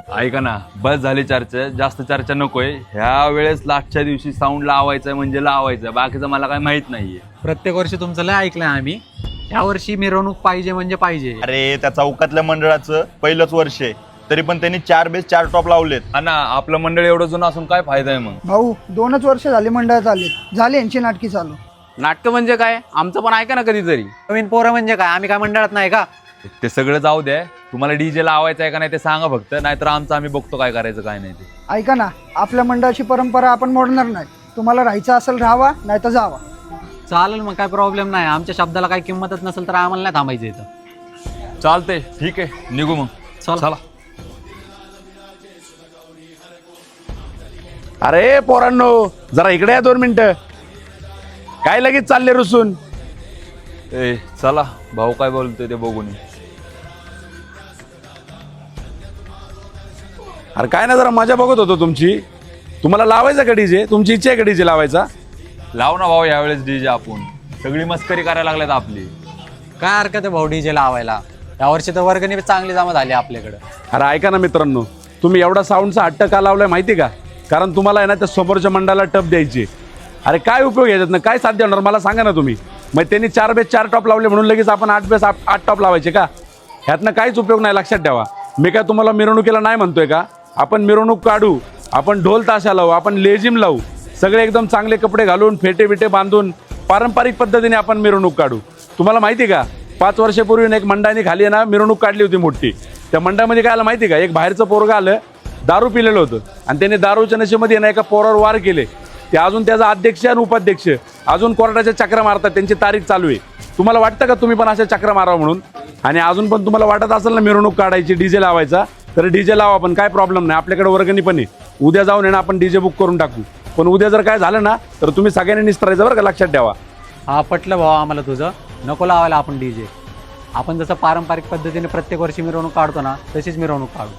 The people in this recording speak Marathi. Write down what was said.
ऐका ना, बस झाली चर्चा, जास्त चर्चा नकोय. ह्या वेळेस लास्टच्या दिवशी साऊंड लावायचं म्हणजे लावायचं, बाकीचं मला काही माहित नाहीये. प्रत्येक वर्षी तुमचं लय ऐकलंय आम्ही. या वर्षी मिरवणूक पाहिजे म्हणजे पाहिजे. अरे त्या चौकातल्या मंडळाचं पहिलंच वर्ष आहे, तरी पण त्यांनी 4 बेस 4 टॉप लावलेत. हा ना, आपलं मंडळ एवढं जुनं असून काय फायदा आहे मग? भाऊ 2च वर्ष झाले मंडळात आलेत, झाले यांची नाटकी चालू. नाटकं म्हणजे काय? आमचं पण ऐका ना कधीतरी. नवीन पोरं म्हणजे काय? आम्ही काय मंडळात नाही का? ते सगळं जाऊ द्या. तुम्हाला डीजे लावायचं आहे का नाही ते सांगा फक्त, नाहीतर आमचं आम्ही बघतो काय करायचं काय नाही ते. ऐका ना, आपल्या मंडळाची परंपरा आपण मोडणार नाही. तुम्हाला राहायचं असेल राहावा, नाही तर जावा. चालेल मग, काय प्रॉब्लेम नाही. आमच्या शब्दाला काही किंमतच नसेल तर आम्हाला नाही थांबायचं इथं. चालतंय, ठीक आहे, निघू मग. चला. अरे पोरांनो, जरा इकडे या 2 मिनिटं. काय लगेच चालले रुसून? ए चला, भाऊ काय बोलतोय ते बघून ये. अरे काय ना, जरा मजा बघत होतो तुमची. तुम्हाला लावायचा का डीजे? तुमची इच्छा आहे का डीजे लावायचा? लाव ना भाऊ यावेळेस डीजे. आपण सगळी मस्करी करायला लागल्यात आपली. काय हरकत आहे भाऊ डीजे लावायला? यावर्षी तर वर्गणी चांगली जमा झाली आपल्याकडं. अरे ऐका ना मित्रांनो, तुम्ही एवढा साऊंडचा हट्ट का लावलाय माहिती का? कारण तुम्हाला आहे ना त्या समोरच्या मंडळाला टप द्यायची. अरे काय उपयोग याच्यात ना? काय साध्य होणार मला सांगा ना तुम्ही. मग त्यांनी 4 बेस 4 टॉप लावले म्हणून लगेच आपण 8 बेस 8 टॉप लावायचे का? ह्यातनं काहीच उपयोग नाही, लक्षात ठेवा. मी काय तुम्हाला मिरवणुकीला नाही म्हणतोय का? आपण मिरवणूक काढू, आपण ढोल ताशा लावू, आपण लेझिम लावू, सगळे एकदम चांगले कपडे घालून फेटे बिटे बांधून पारंपरिक पद्धतीने आपण मिरवणूक काढू. तुम्हाला माहिती का, 5 वर्षापूर्वी एक मंडळाने खाली ना मिरवणूक काढली होती मोठी. त्या मंडळामध्ये काय आलं माहिती का? एक बाहेरचं पोरगं आलं, दारू पिलेलं होतं आणि त्याने दारूच्या नशेमध्ये ना एका पोरावर वार केले. ते अजून त्याचा अध्यक्ष आणि उपाध्यक्ष अजून कोर्टाच्या चक्रा मारतात, त्यांची तारीख चालू आहे. तुम्हाला वाटतं का तुम्ही पण अशा चक्रा मारावं म्हणून? आणि अजून पण तुम्हाला वाटत असेल ना मिरवणूक काढायची, डीजे लावायचा, तर डीजे लावा. पण काय प्रॉब्लेम नाही, आपल्याकडे वर्गणी पण आहे. उद्या जाऊन आहे ना आपण डीजे बुक करून टाकू. पण उद्या जर काय झालं ना तर तुम्ही सगळ्यांनी निस्तरायचं बरं का, लक्षात ठेवा. हा पटलं भाऊ आम्हाला तुझं. नको लावायला आपण डीजे. आपण जसं पारंपरिक पद्धतीने प्रत्येक वर्षी मिरवणूक काढतो ना, तशीच मिरवणूक काढू.